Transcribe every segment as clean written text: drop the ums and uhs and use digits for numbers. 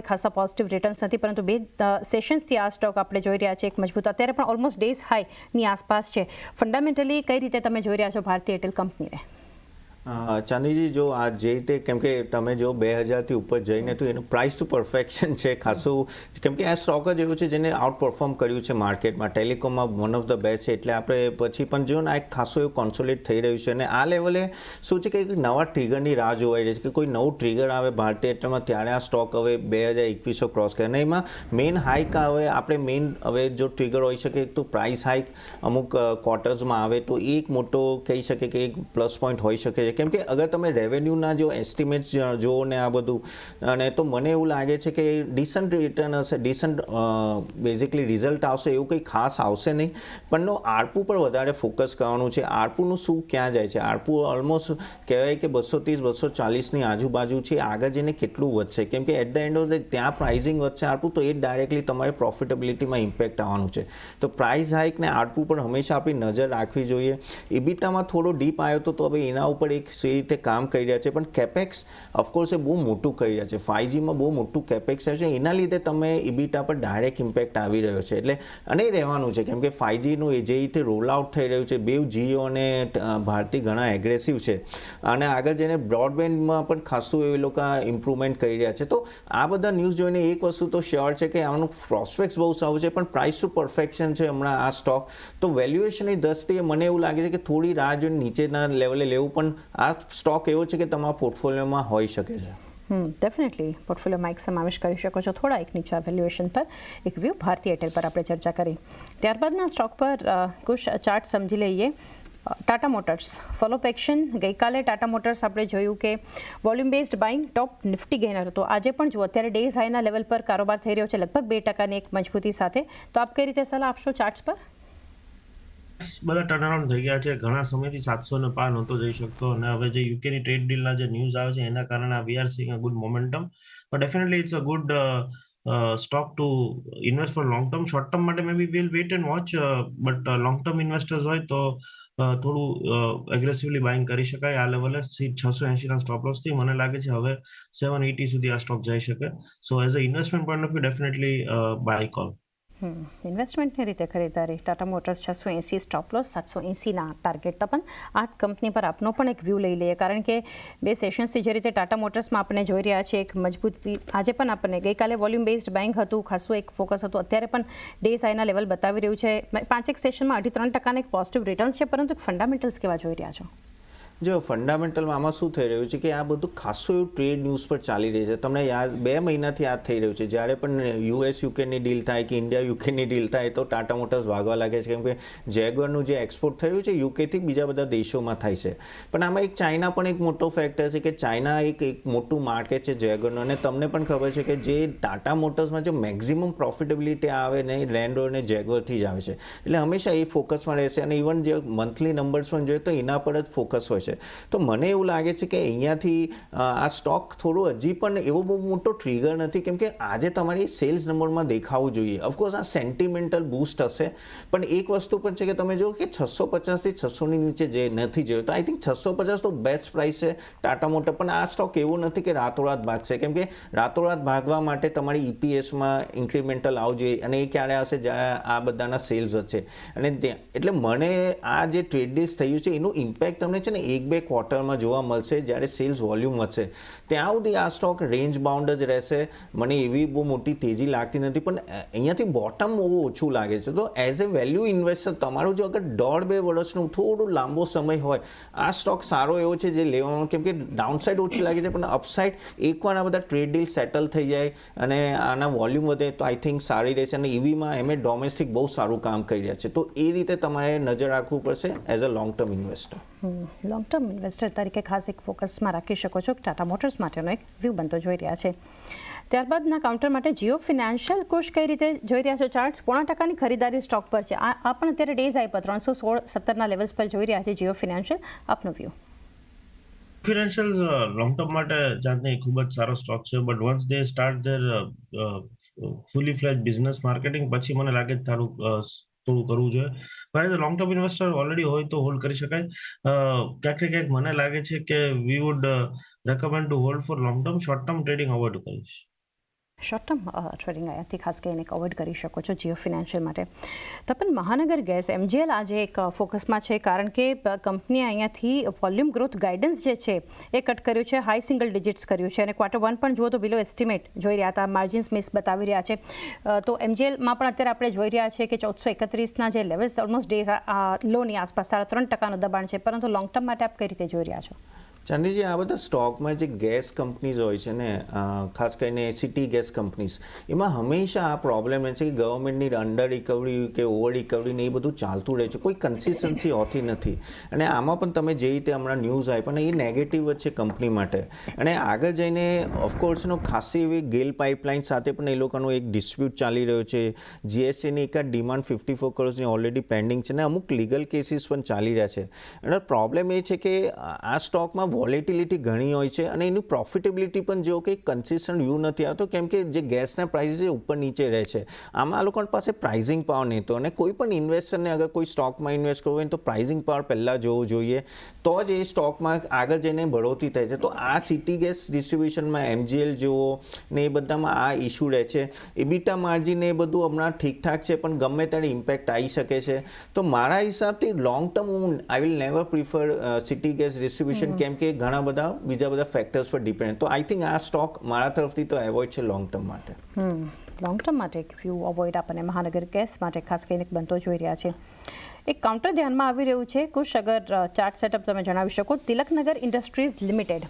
ખાસા positive returns નથી, પરંતુ બે સેશન્સથી આ સ્ટોક આપણે જોઈ રહ્યા છે એક મજબૂત, અત્યારે પણ ઓલમોસ્ટ ડેઝ હાઈની આસપાસ છે. ફંડામેન્ટલી કઈ રીતે તમે જોઈ રહ્યા છો ભારતીય એરટેલ કંપનીને? ચાંદીજી, જો આ જે રીતે કેમ કે તમે જો 2000થી ઉપર જઈને તો એનું પ્રાઇસ ટુ પરફેક્શન છે ખાસું, કેમ કે આ સ્ટોક જ એવું છે જેને આઉટ પરફોર્મ કર્યું છે માર્કેટમાં. ટેલિકોમમાં વન ઓફ ધ બેસ્ટ છે, એટલે આપણે પછી પણ જો ને આ એક ખાસું એવું કોન્સોલિડ થઈ રહ્યું છે. અને આ લેવલે શું છે કે નવા ટ્રિગરની રાહ જોવાઈ રહી છે કે કોઈ નવું ટ્રિગર આવે ભારતીય એરટેલમાં, ત્યારે આ સ્ટોક હવે 2021 ક્રોસ કરે. અને એમાં મેઇન હાઇક આવે, આપણે મેઇન હવે જો ટ્રિગર હોઈ શકે તો પ્રાઇસ હાઇક અમુક ક્વાર્ટર્સમાં આવે તો એક મોટો કહી શકે કે એક પ્લસ પોઈન્ટ હોઈ શકે છે. કેમ કે અગર તમે રેવન્યુના જો એસ્ટિમેટ્સ જુઓ ને આ બધું, અને તો મને એવું લાગે છે કે ડિસન્ટ રિટર્ન હશે, ડિસન્ટ બેઝિકલી રિઝલ્ટ આવશે, એવું કંઈ ખાસ આવશે નહીં. પણ આરપુ પર વધારે ફોકસ કરવાનું છે. આરપુનું શું ક્યાં જાય છે? આરપુ ઓલમોસ્ટ કહેવાય કે 230-240ની આજુબાજુ છે. આગળ જઈને કેટલું વધશે? કેમ કે at the end of the ત્યાં પ્રાઇઝિંગ વધશે આરપુ, તો એ ડાયરેક્ટલી તમારે પ્રોફિટેબિલિટીમાં ઇમ્પેક્ટ આવવાનું છે. તો પ્રાઇસ હાઇક ને આરપુ પર હંમેશા આપણી નજર રાખવી જોઈએ. ઇબીટામાં થોડો ડીપ આવ્યો તો હવે એના ઉપર એક એ રીતે કામ કરી રહ્યા છે. પણ કેપેક્સ ઓફકોર્સ એ બહુ મોટું કરી રહ્યા છે. 5Gમાં બહુ મોટું કેપેક્સ છે, એના લીધે તમે ઇબીટા પર ડાયરેક્ટ ઇમ્પેક્ટ આવી રહ્યો છે. એટલે અને રહેવાનું છે, કેમ કે 5Gનું એ જે રીતે રોલ આઉટ થઈ રહ્યું છે, બેઉ જીઓ અને ભારતી ઘણા એગ્રેસિવ છે. અને આગળ જઈને બ્રોડબેન્ડમાં પણ ખાસું એ લોકો ઇમ્પ્રુવમેન્ટ કરી રહ્યા છે. તો આ બધા ન્યૂઝ જોઈને એક વસ્તુ તો શ્યોર છે કે આનું પ્રોસ્પેક્ટ્સ બહુ સારું છે, પણ પ્રાઇસ ટુ પરફેક્શન છે હમણાં આ સ્ટોક. તો વેલ્યુએશનની દ્રષ્ટિએ મને એવું લાગે છે કે થોડી રાહ જોઈને નીચેના લેવલે લેવું, પણ આ સ્ટોક એવો છે કે તમારા પોર્ટફોલિયોમાં હોઈ શકે છે. ડેફિનેટલી પોર્ટફોલિયોમાં એક સમાવેશ કરી શકો છો. થોડા એક નીચા વેલ્યુએશન પર એક વ્યૂ ભારતીય એરટેલ પર આપણે ચર્ચા કરી. ત્યારબાદના સ્ટોક પર કુછ ચાર્ટ સમજી લઈએ. Tata motors follow up action. ગઈકાલે ટાટા મોટર્સ આપણે જોયું કે વોલ્યુમ બેઝડ બાઇંગ ટોપ નિફ્ટી ગેનર હતો. આજે પણ જુઓ અત્યારે ડેઝ હાઈના લેવલ પર કારોબાર થઈ રહ્યો છે, લગભગ 2%ની એક મજબૂતી સાથે. તો આપ કઈ રીતે સલાહ આપશો ચાર્ટ્સ પર? બધા ટર્નઅરાઉન્ડ થઈ ગયા છે. ઘણા સમયથી 700 પાર નહોતો જઈ શકતો, અને હવે જે યુકેની ટ્રેડ ડીલના જે ન્યૂઝ આવે છે એના કારણે we are seeing a good momentum. But definitely it's a good stock to invest for long term. Short term માટે maybe will wait and watch, but long term investors હોય તો થોડું aggressively buying કરી શકાય. આ લેવલે 680ના stop લોસથી મને લાગે છે હવે 780 સુધી આ સ્ટોક જઈ શકે. So as a investment point of view definitely buy call. ઇન્વેસ્ટમેન્ટની રીતે ખરીદારી. ટાટા મોટર્સ 680 સ્ટોપ લોસ, 780ના ટાર્ગેટ. પણ આ કંપની પર આપનો પણ એક વ્યૂ લઈ લઈએ, કારણ કે બે સેશન્સથી જે રીતે ટાટા મોટર્સમાં આપણે જોઈ રહ્યા છીએ એક મજબૂતી, આજે પણ આપણને ગઈકાલે વોલ્યુમ બેઝડ બાઇંગ હતું, ખાસું એક ફોકસ હતું, અત્યારે પણ ડેઝ હાઈના લેવલ બતાવી રહ્યું છે. 5 સેશનમાં 2.5%ના એક પોઝિટિવ રિટર્ન્સ છે, પરંતુ ફંડામેન્ટલ્સ કેવા જોઈ રહ્યા છો? જો ફંડામેન્ટલમાં આમાં શું થઈ રહ્યું છે કે આ બધું ખાસું એવું ટ્રેડ ન્યૂઝ પર ચાલી રહી છે. તમને યાદ 2 મહિનાથી યાદ થઈ રહ્યું છે, જ્યારે પણ US યુકેની ડીલ થાય કે ઇન્ડિયા યુકેની ડીલ થાય તો ટાટા મોટર્સ ભાગવા લાગે છે. કેમ કે જેગવરનું જે એક્સપોર્ટ થયું છે યુકેથી બીજા બધા દેશોમાં થાય છે. પણ આમાં એક ચાઇના પણ એક મોટો ફેક્ટર છે કે ચાઇના એક મોટું માર્કેટ છે જેગવરનું. અને તમને પણ ખબર છે કે જે ટાટા મોટર્સમાં જે મેક્ઝિમમ પ્રોફિટેબિલિટી આવે ને એ લેન્ડ રોવર અને જેગવરથી જ આવે છે. એટલે હંમેશા એ ફોકસમાં રહેશે. અને ઇવન જે મંથલી નંબર્સ પણ જોઈએ તો એના પર જ ફોકસ હોય છે. તો મને એવું લાગે છે કે અહીંયાથી આ સ્ટોક થોડું હજી પણ એવો બહુ મોટો ટ્રિગર નથી, કેમ કે આજે તમારી સેલ્સ નંબરમાં દેખાવું જોઈએ. ઓફકોર્સ આ સેન્ટિમેન્ટલ બૂસ્ટ હશે, પણ એક વસ્તુ પણ છે કે તમે જો કે 650થી 600ની નીચે જે નથી જોયું, તો આઈ થિંક 650 તો બેસ્ટ પ્રાઇસ છે ટાટા મોટર. પણ આ સ્ટોક એવું નથી કે રાતોરાત ભાગશે, કેમ કે રાતોરાત ભાગવા માટે તમારી EPSમાં ઇન્ક્રીમેન્ટલ આવવું જોઈએ, અને એ ક્યારે આવશે જ્યારે આ બધાના સેલ્સ હશે. અને એટલે મને આ જે ટ્રેડ ડીલ્સ થયું છે એનું ઇમ્પેક્ટ તમને છે ને 1-2 ક્વાર્ટરમાં જોવા મળશે જ્યારે સેલ્સ વોલ્યુમ વધશે. ત્યાં સુધી આ સ્ટોક રેન્જ બાઉન્ડ જ રહેશે. મને એવી બહુ મોટી તેજી લાગતી નથી, પણ અહીંયાથી બોટમ બહુ ઓછું લાગે છે. તો એઝ એ વેલ્યુ ઇન્વેસ્ટર તમારું જો અગર 1.5-2 વર્ષનું થોડું લાંબો સમય હોય, આ સ્ટોક સારો એવો છે જે લેવાનો, કેમ કે ડાઉનસાઇડ ઓછી લાગે છે, પણ અપસાઇડ એકવાર આ બધા ટ્રેડ ડીલ સેટલ થઈ જાય અને આના વોલ્યુમ વધે તો આઈ થિંક સારી રહેશે. અને EVમાં એમ ડોમેસ્ટિક બહુ સારું કામ કરી રહ્યા છે. તો એ રીતે તમારે નજર રાખવું પડશે as a long term investor. Long term investor તરીકે ખાસ એક ફોકસમાં રાખી શકો છો. ટાટા મોટર્સ માટેનો એક વ્યૂ બનતો જોઈ રહ્યા છે. ત્યારબાદના કાઉન્ટર માટે જીઓ ફિનાન્શિયલ કોશ કઈ રીતે જોઈ રહ્યા છો? ચાર્ટ્સ 0.5%ની ખરીદારી સ્ટોક પર છે. આ પણ અત્યારે ડેઝ હાઈ પર 316-17ના લેવલ્સ પર જોઈ રહ્યા છે જીઓ ફિનાન્શિયલ. આપનો વ્યૂ? ફિનાન્શિયલ લોંગ ટર્મ માટે જાતની ખૂબ જ સારો સ્ટોક છે, but once they start their fully fledged business marketing, પછી મને લાગે તારું થોડું કરવું જોઈએ. પણ લોંગ ટર્મ ઇન્વેસ્ટર ઓલરેડી હોય તો હોલ્ડ કરી શકાય. ક્યાંક ને ક્યાંક મને લાગે છે કે વી wood recommend two hold four long term. Short term trading avoid કરીશ. શોર્ટ ટર્મ ટ્રેડિંગ અહીંયાથી ખાસ કરીને અવોઇડ કરી શકો છો જીઓ ફિનાન્શિયલ માટે. તપન, મહાનગર ગેસ MGL આજે એક ફોકસમાં છે કારણ કે કંપનીએ અહીંયાથી વોલ્યુમ ગ્રોથ ગાઈડન્સ જે છે એ કટ કર્યું છે, હાઈ સિંગલ ડિજિટ્સ કર્યું છે અને Q1 પણ જુઓ તો બિલો એસ્ટિમેટ જોઈ રહ્યા હતા, માર્જિન્સ મિસ બતાવી રહ્યા છે. તો MGLમાં પણ અત્યારે આપણે જોઈ રહ્યા છીએ કે 1431ના જે લેવલ્સ ઓલમોસ્ટ ડેઝ લોની આસપાસ 3.5% દબાણ છે, પરંતુ લોંગ ટર્મ માટે આપ કઈ રીતે જોઈ રહ્યા છો? ચાંદીજી, આ બધા સ્ટોકમાં જે ગેસ કંપનીઝ હોય છે ને, ખાસ કરીને સિટી ગેસ કંપનીઝ, એમાં હંમેશા આ પ્રોબ્લેમ રહે છે કે ગવર્મેન્ટની અંડર રિકવરી કે ઓવર રિકવરી ને એ બધું ચાલતું રહે છે, કોઈ કન્સિસ્ટન્સી હોતી નથી. અને આમાં પણ તમે જે રીતે હમણાં ન્યૂઝ આવી પણ એ નેગેટિવ જ છે કંપની માટે. અને આગળ જઈને ઓફકોર્સનો ખાસી એવી ગેલ પાઇપલાઇન સાથે પણ એ લોકોનો એક ડિસ્પ્યુટ ચાલી રહ્યો છે. GSTની એક ડિમાન્ડ 54 કરોડની ઓલરેડી પેન્ડિંગ છે ને અમુક લીગલ કેસીસ પણ ચાલી રહ્યા છે. અને પ્રોબ્લેમ એ છે કે આ સ્ટોકમાં વોલેટિલિટી ઘણી હોય છે અને એની પ્રોફિટેબિલિટી પણ જો કે કન્સિસ્ટન્ટ વ્યૂ નથી આવતો, કેમ કે જે ગેસના પ્રાઇસીસ છે ઉપર નીચે રહે છે. આમાં આ લોકો પાસે પ્રાઇઝિંગ પાવર નહીં તો, અને કોઈ પણ ઇન્વેસ્ટરને અગર કોઈ સ્ટોકમાં ઇન્વેસ્ટ કરવું હોય તો પ્રાઇઝિંગ પાવર પહેલાં જોવું જોઈએ, તો જ એ સ્ટોકમાં આગળ જઈને બઢોતરી થાય છે. તો આ સિટી ગેસ ડિસ્ટ્રીબ્યુશનમાં MGL જુઓ ને એ બધામાં આ ઇસ્યુ રહે છે. EBITDA માર્જિન એ બધું હમણાં ઠીકઠાક છે પણ ગમે ત્યારે ઇમ્પેક્ટ આવી શકે છે. તો મારા હિસાબથી લોંગ ટર્મ હું I will never prefer city gas distribution, કેમ કે ઘણા બધા બીજા બધા ફેક્ટર્સ પર ડિપેન્ડ. તો આઈ થિંક આ સ્ટોક મારા તરફથી તો એવોઇડ છે લોંગ ટર્મ માટે. લોંગ ટર્મ માટે એક વ્યૂ અવોઇડ આપણને મહાનગર ગેસ માટે ખાસ કરીને બનતો જોઈ રહ્યા છે. એક કાઉન્ટર ધ્યાનમાં આવી રહ્યું છે કુશ, અગર ચાર્ટ સેટઅપ તમે જણાવી શકો. તિલકનગર ઇન્ડસ્ટ્રીઝ લિમિટેડ,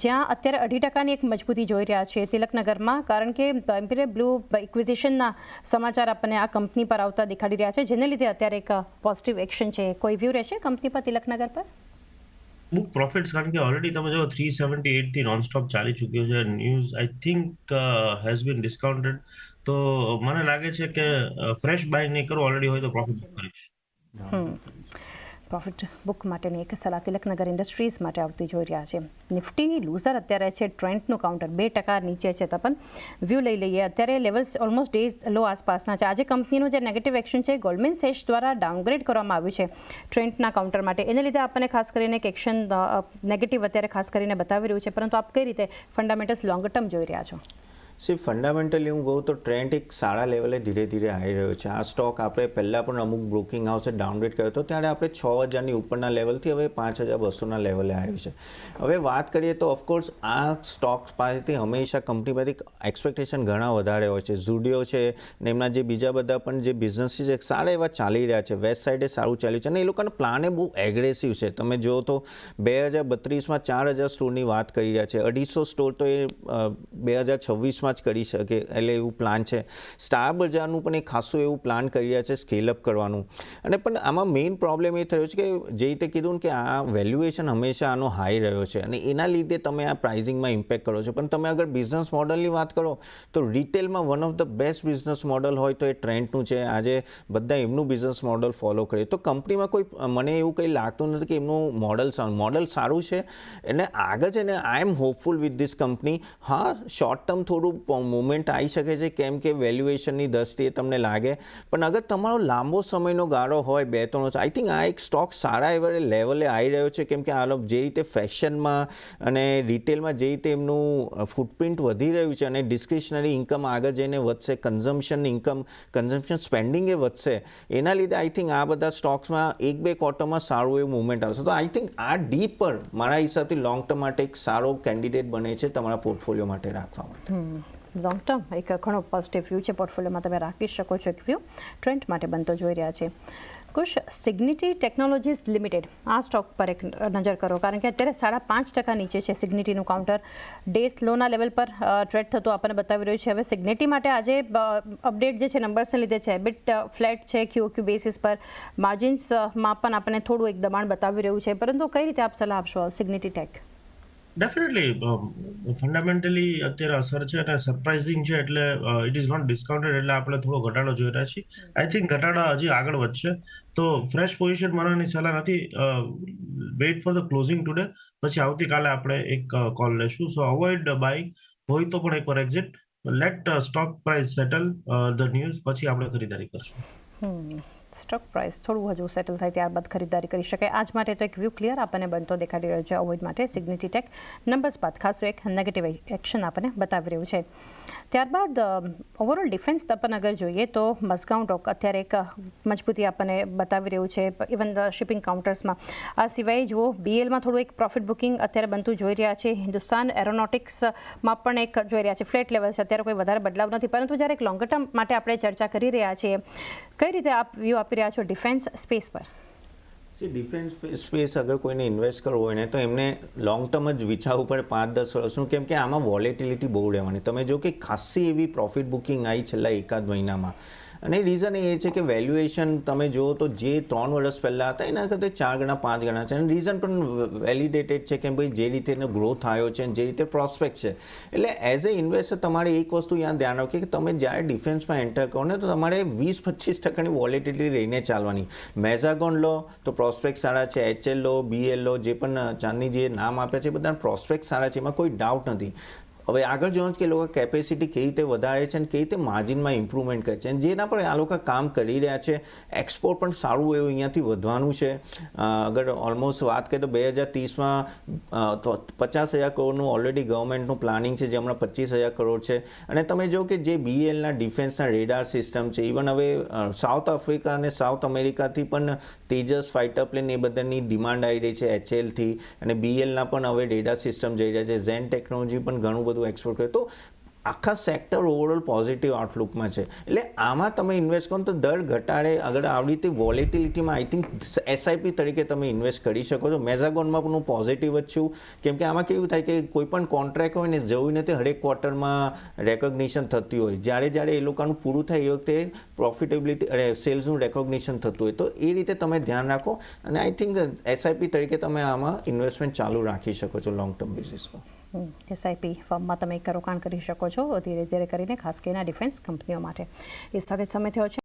જ્યાં અત્યારે 2.5%ની એક મજબૂતી જોઈ રહ્યા છે તિલકનગરમાં, કારણ કે ઇમ્પિરિયલ બ્લુ ઇક્વિઝિશનના સમાચાર આપણને આ કંપની પર આવતા દેખાડી રહ્યા છે, જેને લીધે અત્યારે એક પોઝિટિવ એક્શન છે. કોઈ વ્યૂ રહેશે કંપની પર તિલકનગર પર? બુક પ્રોફિટ્સ, કારણ કે ઓલરેડી તમે જો 378 થી નોનસ્ટોપ ચાલી ચૂક્યો છે. News I think has been discounted. તો મને લાગે છે કે ફ્રેશ બાય નહીં કરો, ઓલરેડી હોય તો પ્રોફિટ કરીશ. પ્રોફિટ બુક માટેની એક સલાહ તિલકનગર ઇન્ડસ્ટ્રીઝ માટે આવતી જોઈ રહ્યા છે. નિફ્ટીની લૂઝર અત્યારે છે ટ્રેન્ડનું કાઉન્ટર 2% નીચે છે. તપન, વ્યૂ લઈ લઈએ. અત્યારે લેવલ્સ ઓલમોસ્ટ ડેઝ લો આસપાસના છે. આજે કંપનીનું જે નેગેટિવ એક્શન છે ગોલ્ડમેન સેશ દ્વારા ડાઉનગ્રેડ કરવામાં આવ્યું છે ટ્રેન્ડના કાઉન્ટર માટે, એને લીધે આપણને ખાસ કરીને એક એક્શન નેગેટિવ અત્યારે ખાસ કરીને બતાવી રહ્યું છે. પરંતુ આપ કઈ રીતે ફંડામેન્ટલ્સ લોંગ ટર્મ જોઈ રહ્યા છો? ફંડામેન્ટલી હું કહું તો ટ્રેન્ડ એક સારા લેવલે ધીરે ધીરે આવી રહ્યો છે. આ સ્ટોક આપણે પહેલાં પણ અમુક બ્રોકિંગ હાઉસે ડાઉનગ્રેડ કર્યો હતો, ત્યારે આપણે 6000ની ઉપરના લેવલથી હવે 5200ના લેવલે આવ્યું છે. હવે વાત કરીએ તો ઓફકોર્સ આ સ્ટોક પાસેથી હંમેશા કંપની પાસેથી એક્સપેક્ટેશન ઘણા વધારે હોય છે. ઝુડિયો છે ને એમના જે બીજા બધા પણ જે બિઝનેસીસ છે સારા એવા ચાલી રહ્યા છે. વેસ્ટ સાઇડે સારું ચાલ્યું છે અને એ લોકોના પ્લાને બહુ એગ્રેસિવ છે. તમે જુઓ તો 2032માં 4000 સ્ટોરની વાત કરી રહ્યા છે. 250 સ્ટોર તો એ 2026માં જ કરી શકે એટલે એવું પ્લાન છે. સ્ટાર બજારનું પણ એક ખાસું એવું પ્લાન કરી રહ્યા છે સ્કેલઅપ કરવાનું. અને પણ આમાં મેઇન પ્રોબ્લેમ એ થયો છે કે જે રીતે કીધું ને કે આ વેલ્યુએશન હંમેશા આનો હાઈ રહ્યો છે અને એના લીધે તમે આ પ્રાઇઝિંગમાં ઇમ્પેક્ટ કરો છો. પણ તમે અગર બિઝનેસ મોડલની વાત કરો તો રિટેલમાં one of the best business model હોય તો એ ટ્રેન્ડનું છે. આજે બધા એમનું બિઝનેસ મોડલ ફોલો કરે તો કંપનીમાં કોઈ મને એવું કંઈ લાગતું નથી કે એમનું મોડલ સારું છે અને આગળ છે ને આઈ એમ હોપફુલ વિથ ધીસ કંપની. હા, શોર્ટ ટર્મ થોડું મોમેન્ટ આવી શકે છે કેમ કે વેલ્યુએશનની દ્રષ્ટિએ તમને લાગે, પણ અગર તમારો લાંબો સમયનો ગાળો હોય 2-3 વર્ષ, આઈ થિંક આ એક સ્ટોક સારા એવા લેવલે આવી રહ્યો છે. કેમ કે આ લોકો જે રીતે ફેશનમાં અને રિટેલમાં જે રીતે એમનું ફૂટપ્રિન્ટ વધી રહ્યું છે અને ડિસ્ક્રિશનરી ઇન્કમ આગળ જઈને વધશે, કન્ઝમ્પશન સ્પેન્ડિંગ એ વધશે, એના લીધે આઈ થિંક આ બધા સ્ટોક્સમાં 1-2 ક્વાર્ટરમાં સારું એવું મુવમેન્ટ આવશે. તો આઈ થિંક આ ડીપ પર મારા હિસાબથી લોંગ ટર્મ માટે એક સારો કેન્ડિડેટ બને છે તમારા પોર્ટફોલિયો માટે રાખવા માટે. લોંગ ટર્મ એક ઘણો પોઝિટિવ વ્યૂ છે, પોર્ટફોલિયોમાં તમે રાખી શકો છો. એક વ્યૂ ટ્રેન્ડ માટે બનતો જોઈ રહ્યા છે. કુશ, સિગ્નિટી ટેકનોલોજીસ લિમિટેડ, આ સ્ટોક પર એક નજર કરો કારણ કે અત્યારે 5.5% નીચે છે સિગ્નિટીનું કાઉન્ટર. ડેઝ લોના લેવલ પર ટ્રેડ થતું આપણને બતાવી રહ્યું છે. હવે સિગ્નિટી માટે આજે અપડેટ જે છે નંબર્સને લીધે છે, બિટ ફ્લેટ છે QOQ બેસિસ પર. માર્જિન્સમાં પણ આપણને થોડું એક દબાણ બતાવી રહ્યું છે, પરંતુ કઈ રીતે આપ સલાહ આપશો સિગ્નિટી ટેક? ડેફિનેટલી ફંડામેન્ટલી અત્યારે અસર છે અને સરપ્રાઇઝિંગ છે, એટલે ઇટ ઇઝ નોટ ડિસ્કાઉન્ટેડ, એટલે આપણે થોડો ઘટાડો જોઈ રહ્યા છીએ. આઈ થિંક ઘટાડા હજી આગળ વધશે, તો ફ્રેશ પોઝિશન મારવાની સલાહ નથી. Weight for the closing today, પછી આવતીકાલે આપણે એક કોલ લેશું. સો અવોઇડ બાઇંગ, હોય તો પણ એકવાર exit. Let stock price settle the news, પછી આપણે ખરીદારી કરશું. સ્ટોક પ્રાઇસ થોડું હજુ સેટલ થાય ત્યારબાદ ખરીદારી કરી શકાય. આજ માટે તો એક વ્યૂ ક્લિયર આપણને બનતો દેખાડી રહ્યો છે. અવોઇડ માટે સિગ્નિટી ટેક નંબર્સ બાદ ખાસ એક નેગેટિવ એક્શન આપણને બતાવી રહ્યું છે. ત્યારબાદ ઓવરઓલ ડિફેન્સ તપન અગર જોઈએ તો મઝગાઉં ડોક અત્યારે એક મજબૂતી આપણને બતાવી રહ્યું છે. ઇવન શિપિંગ કાઉન્ટર્સમાં આ સિવાય જુઓ બીએલમાં થોડું એક પ્રોફિટ બુકિંગ અત્યારે બનતું જોઈ રહ્યા છે. હિન્દુસ્તાન એરોનોટિક્સમાં પણ એક જોઈ રહ્યા છે ફ્લેટ લેવલ છે. અત્યારે કોઈ વધારે બદલાવ નથી, પરંતુ જ્યારે એક લોંગર ટર્મ માટે આપણે ચર્ચા કરી રહ્યા છીએ, કઈ રીતે આપ વ્યૂ આપી રહ્યા છો ડિફેન્સ સ્પેસ પર? ડિફેન્સ સ્પેસ અગર કોઈને ઇન્વેસ્ટ કરવો હોય ને તો એમને લોંગ ટર્મ જ વિચારવું પડે 5-10 વર્ષનું, કેમ કે આમાં વોલેટિલિટી બહુ રહેવાની. તમે જો કે ખાસી એવી પ્રોફિટ બુકિંગ આવી છેલ્લા એકાદ મહિનામાં, અને રીઝન એ છે કે વેલ્યુએશન તમે જુઓ તો જે 3 વર્ષ પહેલાં હતા એના કરતાં 4 ગણા 5 ગણા છે. અને રીઝન પણ વેલિડેટેડ છે કે ભાઈ જે રીતે એનો ગ્રોથ આવ્યો છે, જે રીતે પ્રોસ્પેક્ટ છે. એટલે એઝ એ ઇન્વેસ્ટર તમારે એક વસ્તુ યાદ ધ્યાન રાખો કે તમે જ્યારે ડિફેન્સમાં એન્ટર કરો ને તો તમારે 20-25% વોલેટિલિટી રહીને ચાલવાની. મેઝાગોન લો તો પ્રોસ્પેક્ટ સારા છે, HL લો, BL લો, જે પણ ચાંદની જે નામ આપ્યા છે બધા પ્રોસ્પેક્ટ સારા છે, એમાં કોઈ ડાઉટ નથી. હવે આગળ જોવાનું કે લોકો કેપેસિટી કેવી રીતે વધારે છે અને કેવી રીતે માર્જિનમાં ઇમ્પ્રુવમેન્ટ કરે છે, અને જેના પર આ લોકો કામ કરી રહ્યા છે. એક્સપોર્ટ પણ સારું એવું અહીંયાથી વધવાનું છે. અગર ઓલમોસ્ટ વાત કરીએ તો 2030માં 50,000 કરોડનું ઓલરેડી ગવર્મેન્ટનું પ્લાનિંગ છે, જે હમણાં 25,000 કરોડ છે. અને તમે જો કે જે BLના ડિફેન્સના રેડાર સિસ્ટમ છે, ઇવન હવે સાઉથ આફ્રિકા અને સાઉથ અમેરિકાથી પણ તેજસ ફાઇટર પ્લેન એ બધાની ડિમાન્ડ આવી રહી છે HLથી, અને BLના પણ હવે રેડાર સિસ્ટમ જઈ રહ્યા છે. ઝેન ટેકનોલોજી પણ ઘણું બધું એક્સપોર્ટ કરે. તો આખા સેક્ટર ઓવરઓલ પોઝિટિવ આઉટલુકમાં છે. એટલે આમાં તમે ઇન્વેસ્ટ કરો તો દર ઘટાડે આગળ આવી રીતે વોલેટિલિટીમાં આઈ થિંક SIP તરીકે તમે ઇન્વેસ્ટ કરી શકો છો. મેઝાગોનમાં પણ હું પોઝિટિવ જ છું, કેમ કે આમાં કેવું થાય કે કોઈ પણ કોન્ટ્રાક્ટ હોય ને જવું નથી હરેક ક્વાર્ટરમાં રેકોગ્નિશન થતી હોય. જ્યારે એ લોકોનું પૂરું થાય એ વખતે પ્રોફિટેબિલિટી અને સેલ્સનું રેકોગ્નિશન થતું હોય. તો એ રીતે તમે ધ્યાન રાખો, અને આઈ થિંક SIP તરીકે તમે આમાં ઇન્વેસ્ટમેન્ટ ચાલુ રાખી શકો છો લોંગ ટર્મ બેસિસમાં. SIP ફર્મમાં તમે એક રોકાણ કરી શકો છો ધીરે ધીરે કરીને, ખાસ કરીને ડિફેન્સ કંપનીઓ માટે. એ સાથે જ સમય થયો છે